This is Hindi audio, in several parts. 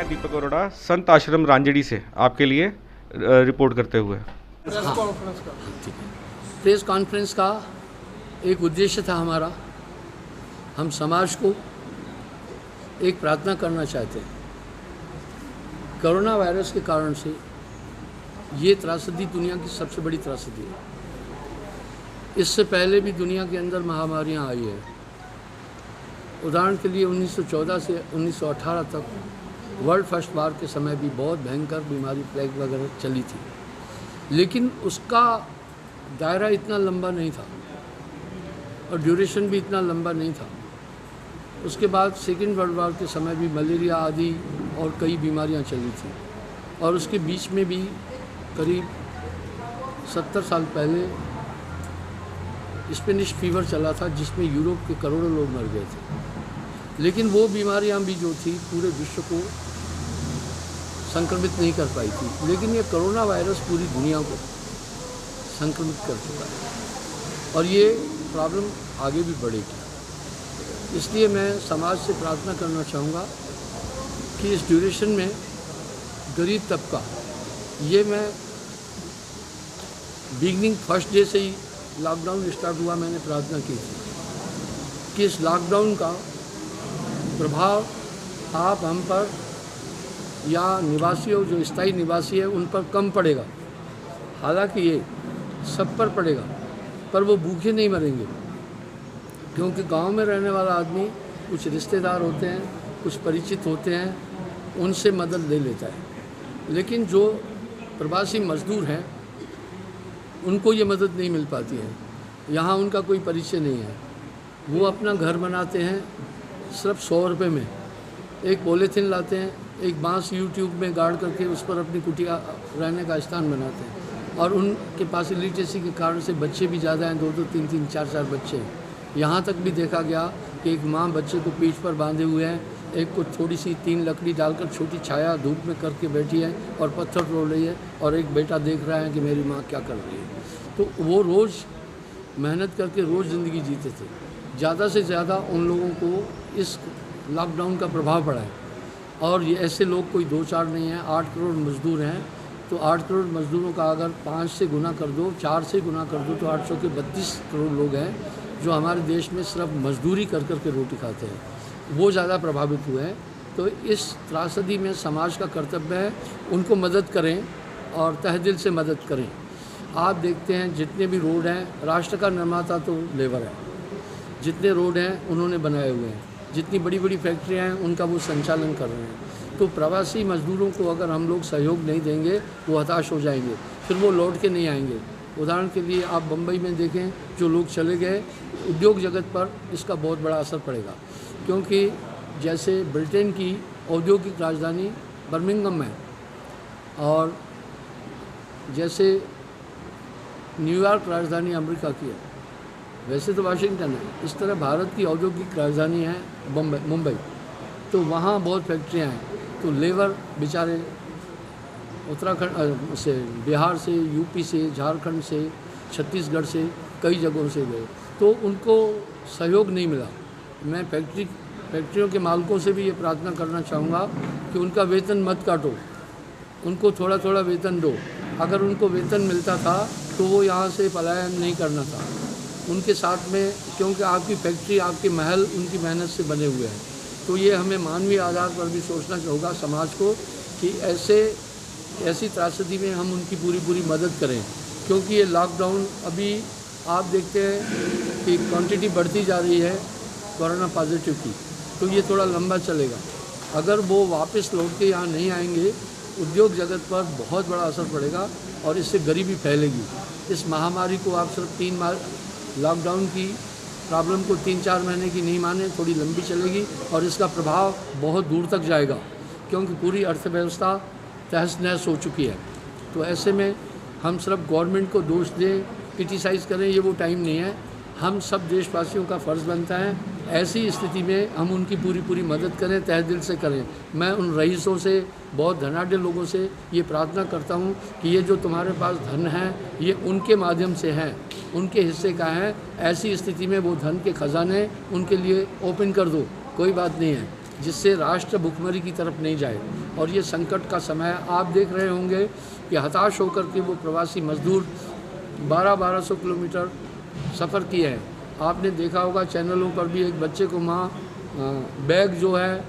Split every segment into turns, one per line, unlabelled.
मैं दीपक अरोड़ा संत आश्रम रांजड़ी से आपके लिए रिपोर्ट करते हुए।
प्रेस कॉन्फ्रेंस का एक उद्देश्य था हमारा, हम समाज को एक प्रार्थना करना चाहते हैं। कोरोना वायरस के कारण से ये त्रासदी दुनिया की सबसे बड़ी त्रासदी है। इससे पहले भी दुनिया के अंदर महामारियां आई है। उदाहरण के लिए 1914 से 1918 तक वर्ल्ड फर्स्ट वार के समय भी बहुत भयंकर बीमारी प्लेग वगैरह चली थी, लेकिन उसका दायरा इतना लंबा नहीं था और ड्यूरेशन भी इतना लंबा नहीं था। उसके बाद सेकेंड वर्ल्ड वार के समय भी मलेरिया आदि और कई बीमारियां चली थी, और उसके बीच में भी करीब 70 साल पहले स्पेनिश फीवर चला था, जिसमें यूरोप के करोड़ों लोग मर गए थे। लेकिन वो बीमारियां भी जो थी पूरे विश्व को संक्रमित नहीं कर पाई थी, लेकिन ये कोरोना वायरस पूरी दुनिया को संक्रमित कर चुका है और ये प्रॉब्लम आगे भी बढ़ेगी। इसलिए मैं समाज से प्रार्थना करना चाहूँगा कि इस ड्यूरेशन में गरीब तबका, ये मैं बिगनिंग फर्स्ट डे से ही लॉकडाउन स्टार्ट हुआ मैंने प्रार्थना की थी कि इस लॉकडाउन का प्रभाव आप हम पर या निवासियों, जो स्थायी निवासी है, उन पर कम पड़ेगा। हालांकि ये सब पर पड़ेगा, पर वो भूखे नहीं मरेंगे, क्योंकि गांव में रहने वाला आदमी कुछ रिश्तेदार होते हैं, कुछ परिचित होते हैं, उनसे मदद ले लेता है। लेकिन जो प्रवासी मजदूर हैं उनको ये मदद नहीं मिल पाती है। यहाँ उनका कोई परिचय नहीं है। वो अपना घर बनाते हैं सिर्फ 100 रुपये में। एक पॉलीथीन लाते हैं, एक बांस यूट्यूब में गाड़ करके उस पर अपनी कुटिया रहने का स्थान बनाते हैं, और उनके पास लिटरेसी के कारण से बच्चे भी ज़्यादा हैं, 2-2, 3-3, 4-4 बच्चे हैं। यहाँ तक भी देखा गया कि एक माँ बच्चे को पीठ पर बांधे हुए है, एक को थोड़ी सी 3 लकड़ी डालकर छोटी छाया धूप में करके बैठी है और पत्थर तोड़ रही है, और एक बेटा देख रहा है कि मेरी माँ क्या कर रही है। तो वो रोज़ मेहनत करके रोज़ ज़िंदगी जीते थे। ज़्यादा से ज़्यादा उन लोगों को इस लॉकडाउन का प्रभाव पड़ा है, और ये ऐसे लोग कोई 2-4 नहीं हैं, 8 करोड़ मज़दूर हैं। तो 8 करोड़ मज़दूरों का अगर 5 से गुना कर दो, 4 से गुना कर दो, तो 800 के 32 करोड़ लोग हैं जो हमारे देश में सिर्फ मजदूरी कर कर के रोटी खाते हैं। वो ज़्यादा प्रभावित हुए हैं। तो इस त्रासदी में समाज का कर्तव्य है उनको मदद करें और तहे दिल से मदद करें। आप देखते हैं जितने भी रोड हैं, राष्ट्र का निर्माता तो लेबर है। जितने रोड हैं उन्होंने बनाए हुए हैं, जितनी बड़ी बड़ी फैक्ट्रियां हैं उनका वो संचालन कर रहे हैं। तो प्रवासी मजदूरों को अगर हम लोग सहयोग नहीं देंगे वो हताश हो जाएंगे, फिर वो लौट के नहीं आएंगे। उदाहरण के लिए आप बम्बई में देखें, जो लोग चले गए, उद्योग जगत पर इसका बहुत बड़ा असर पड़ेगा, क्योंकि जैसे ब्रिटेन की औद्योगिक राजधानी बर्मिंघम है और जैसे न्यूयॉर्क राजधानी अमेरिका की है, वैसे तो वाशिंगटन है, इस तरह भारत की औद्योगिक राजधानी है मुंबई। तो वहाँ बहुत फैक्ट्रियाँ हैं। तो लेबर बेचारे उत्तराखंड से, बिहार से, यूपी से, झारखंड से, छत्तीसगढ़ से, कई जगहों से गए, तो उनको सहयोग नहीं मिला। मैं फैक्ट्रियों के मालिकों से भी ये प्रार्थना करना चाहूँगा कि उनका वेतन मत काटो, उनको थोड़ा थोड़ा वेतन दो। अगर उनको वेतन मिलता था तो वो यहाँ से पलायन नहीं करना था उनके साथ में, क्योंकि आपकी फैक्ट्री, आपके महल उनकी मेहनत से बने हुए हैं। तो ये हमें मानवीय आधार पर भी सोचना होगा समाज को कि ऐसी त्रासदी में हम उनकी पूरी मदद करें, क्योंकि ये लॉकडाउन अभी आप देखते हैं कि क्वांटिटी बढ़ती जा रही है कोरोना पॉजिटिव की, तो ये थोड़ा लंबा चलेगा। अगर वो वापस लौट के यहाँ नहीं आएंगे, उद्योग जगत पर बहुत बड़ा असर पड़ेगा और इससे गरीबी फैलेगी। इस महामारी को आप सिर्फ 3 माह लॉकडाउन की प्रॉब्लम को 3-4 महीने की नहीं माने, थोड़ी लंबी चलेगी और इसका प्रभाव बहुत दूर तक जाएगा, क्योंकि पूरी अर्थव्यवस्था तहस नहस हो चुकी है। तो ऐसे में हम सिर्फ गवर्नमेंट को दोष दें, क्रिटिसाइज़ करें, ये वो टाइम नहीं है। हम सब देशवासियों का फ़र्ज़ बनता है ऐसी स्थिति में हम उनकी पूरी मदद करें, तहे दिल से करें। मैं उन रईसों से, बहुत धनाढ़ लोगों से ये प्रार्थना करता हूँ कि ये जो तुम्हारे पास धन है ये उनके माध्यम से है, उनके हिस्से का है। ऐसी स्थिति में वो धन के ख़जाने उनके लिए ओपन कर दो, कोई बात नहीं है। जिससे राष्ट्र भुखमरी की तरफ नहीं जाए। और ये संकट का समय है। आप देख रहे होंगे कि हताश होकर के वो प्रवासी मजदूर 1200 किलोमीटर सफ़र किए हैं। आपने देखा होगा चैनलों पर भी, एक बच्चे को माँ बैग जो है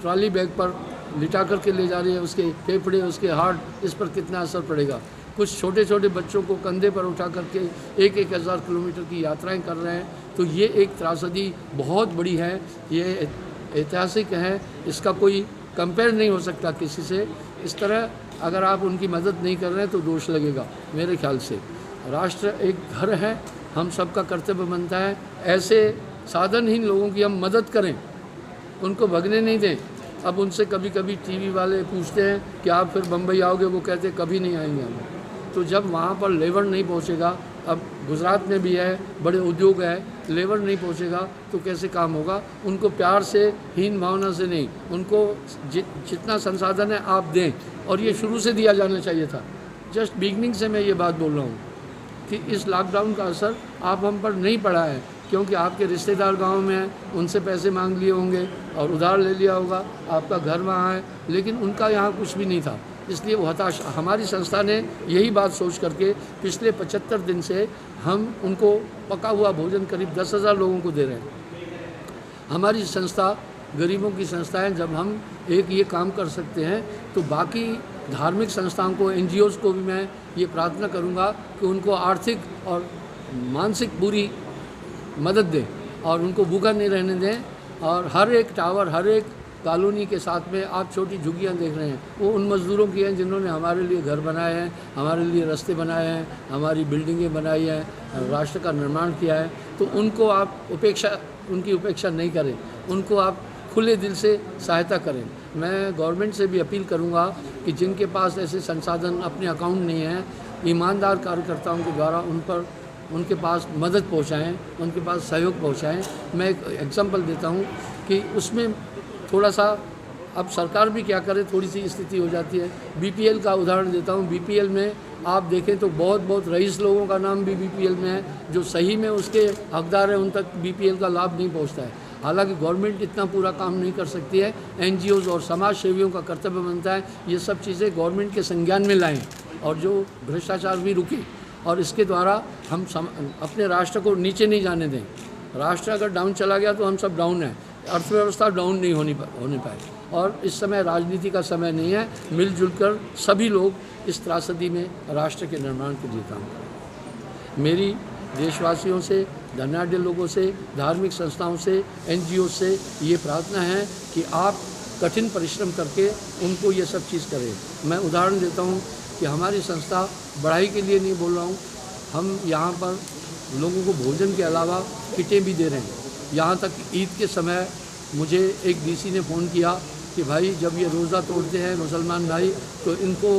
ट्रॉली बैग पर लिटा करके ले जा रही है, उसके फेफड़े, उसके हार्ट, इस पर कितना असर पड़ेगा। कुछ छोटे छोटे बच्चों को कंधे पर उठा करके 1-1 हज़ार किलोमीटर की यात्राएं कर रहे हैं। तो ये एक त्रासदी बहुत बड़ी है, ये ऐतिहासिक है, इसका कोई कंपेयर नहीं हो सकता किसी से। इस तरह अगर आप उनकी मदद नहीं कर रहे हैं तो दोष लगेगा मेरे ख्याल से। राष्ट्र एक घर है, हम सबका कर्तव्य बनता है ऐसे साधनहीन लोगों की हम मदद करें, उनको भगने नहीं दें। अब उनसे कभी कभी टीवी वाले पूछते हैं कि आप फिर बम्बई आओगे, वो कहते हैं कभी नहीं आएंगे हम। तो जब वहाँ पर लेबर नहीं पहुँचेगा, अब गुजरात में भी है, बड़े उद्योग है, लेबर नहीं पहुँचेगा तो कैसे काम होगा। उनको प्यार से, हीन भावना से नहीं, उनको जितना संसाधन है आप दें, और ये शुरू से दिया जाना चाहिए था। जस्ट बिगनिंग से मैं ये बात बोल रहा हूँ कि इस लॉकडाउन का असर आप हम पर नहीं पड़ा है, क्योंकि आपके रिश्तेदार गांव में हैं, उनसे पैसे मांग लिए होंगे और उधार ले लिया होगा, आपका घर वहाँ है, लेकिन उनका यहाँ कुछ भी नहीं था, इसलिए वो हताश। हमारी संस्था ने यही बात सोच करके पिछले 75 दिन से हम उनको पका हुआ भोजन करीब 10,000 लोगों को दे रहे हैं। हमारी संस्था गरीबों की संस्था है। जब हम एक ये काम कर सकते हैं तो बाकी धार्मिक संस्थाओं को, NGOs को भी मैं ये प्रार्थना करूँगा कि उनको आर्थिक और मानसिक पूरी मदद दें और उनको भूखा नहीं रहने दें। और हर एक टावर, हर एक कॉलोनी के साथ में आप छोटी झुग्गियाँ देख रहे हैं, वो उन मज़दूरों की हैं जिन्होंने हमारे लिए घर बनाए हैं, हमारे लिए रास्ते बनाए हैं, हमारी बिल्डिंगें बनाई हैं, राष्ट्र का निर्माण किया है। तो उनको आप उनकी उपेक्षा नहीं करें, उनको आप खुले दिल से सहायता करें। मैं गवर्नमेंट से भी अपील करूंगा कि जिनके पास ऐसे संसाधन, अपने अकाउंट नहीं हैं, ईमानदार कार्यकर्ताओं के द्वारा उनके पास मदद पहुंचाएं, उनके पास सहयोग पहुंचाएं। मैं एक एग्जांपल देता हूं कि उसमें थोड़ा सा अब सरकार भी क्या करे, थोड़ी सी स्थिति हो जाती है। BPL का उदाहरण देता हूं। BPL में आप देखें तो बहुत रईस लोगों का नाम भी BPL में है, जो सही में उसके हकदार हैं, उन तक BPL का लाभ नहीं पहुँचता है। हालांकि गवर्नमेंट इतना पूरा काम नहीं कर सकती है, NGOs और समाज सेवियों का कर्तव्य बनता है ये सब चीज़ें गवर्नमेंट के संज्ञान में लाएं और जो भ्रष्टाचार भी रुके, और इसके द्वारा हम अपने राष्ट्र को नीचे नहीं जाने दें। राष्ट्र अगर डाउन चला गया तो हम सब डाउन हैं, अर्थव्यवस्था डाउन नहीं होने पाए। और इस समय राजनीति का समय नहीं है, मिलजुल कर सभी लोग इस त्रासदी में राष्ट्र के निर्माण के लिए काम करें। मेरी देशवासियों से, धनाढ्य लोगों से, धार्मिक संस्थाओं से, NGOs से ये प्रार्थना है कि आप कठिन परिश्रम करके उनको ये सब चीज़ करें। मैं उदाहरण देता हूँ कि हमारी संस्था बढ़ाई के लिए नहीं बोल रहा हूँ, हम यहाँ पर लोगों को भोजन के अलावा किटें भी दे रहे हैं। यहाँ तक ईद के समय मुझे एक DC ने फ़ोन किया कि भाई जब ये रोज़ा तोड़ते हैं मुसलमान भाई तो इनको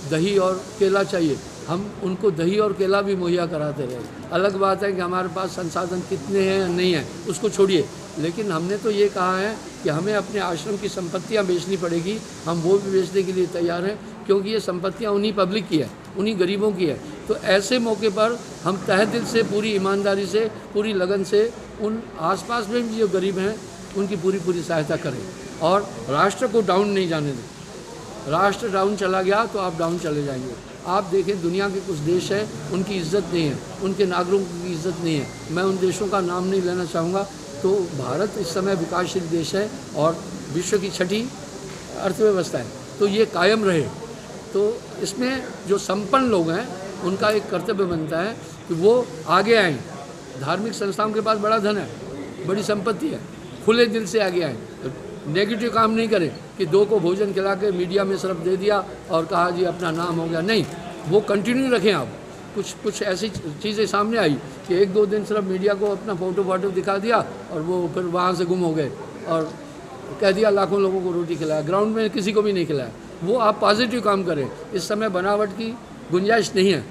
दही और केला चाहिए। हम उनको दही और केला भी मुहैया कराते रहे। अलग बात है कि हमारे पास संसाधन कितने हैं या नहीं हैं, उसको छोड़िए, लेकिन हमने तो ये कहा है कि हमें अपने आश्रम की संपत्तियां बेचनी पड़ेगी। हम वो भी बेचने के लिए तैयार हैं, क्योंकि ये संपत्तियां उन्हीं पब्लिक की है, उन्हीं गरीबों की है। तो ऐसे मौके पर हम तहे दिल से, पूरी ईमानदारी से, पूरी लगन से उन आसपास में भी जो गरीब हैं उनकी पूरी सहायता करें और राष्ट्र को डाउन नहीं जाने दें। राष्ट्र डाउन चला गया तो आप डाउन चले जाएंगे। आप देखें दुनिया के कुछ देश हैं उनकी इज़्ज़त नहीं है, उनके नागरिकों की इज़्ज़त नहीं है। मैं उन देशों का नाम नहीं लेना चाहूँगा। तो भारत इस समय विकासशील देश है और विश्व की 6ठी अर्थव्यवस्था है, तो ये कायम रहे। तो इसमें जो संपन्न लोग हैं उनका एक कर्तव्य बनता है कि वो आगे आएँ। धार्मिक संस्थाओं के पास बड़ा धन है, बड़ी संपत्ति है, खुले दिल से आगे आएँ। नेगेटिव काम नहीं करें कि 2 को भोजन खिला के मीडिया में सिर्फ दे दिया और कहा जी अपना नाम हो गया। नहीं, वो कंटिन्यू रखें आप। कुछ ऐसी चीज़ें सामने आई कि 1-2 दिन सिर्फ मीडिया को अपना फ़ोटो दिखा दिया और वो फिर वहाँ से गुम हो गए और कह दिया लाखों लोगों को रोटी खिलाया, ग्राउंड में किसी को भी नहीं खिलाया। वो आप पॉजिटिव काम करें। इस समय बनावट की गुंजाइश नहीं है।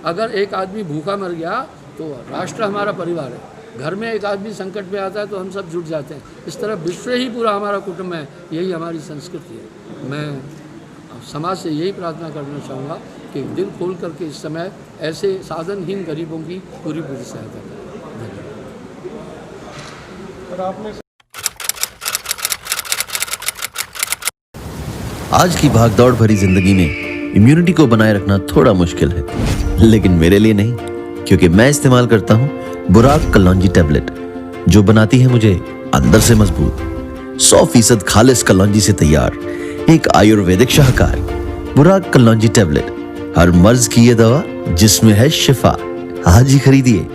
अगर एक आदमी भूखा मर गया तो राष्ट्र हमारा परिवार है। घर में एक आदमी संकट में आता है तो हम सब जुट जाते हैं। इस तरह विश्व ही पूरा हमारा कुटुंब है, यही हमारी संस्कृति है। मैं समाज से यही प्रार्थना करना चाहूँगा कि दिल खोल करके इस समय ऐसे साधनहीन गरीबों की पूरी सहायता करें। धन्यवाद।
आज की भागदौड़ भरी जिंदगी में इम्यूनिटी को बनाए रखना थोड़ा मुश्किल है, लेकिन मेरे लिए नहीं, क्योंकि मैं इस्तेमाल करता हूँ बुराक कलौंजी टैबलेट, जो बनाती है मुझे अंदर से मजबूत। 100% खालिस कलौंजी से तैयार एक आयुर्वेदिक शाहकार बुराक कलौंजी टैबलेट, हर मर्ज की ये दवा जिसमें है शिफा। आज ही खरीदिए।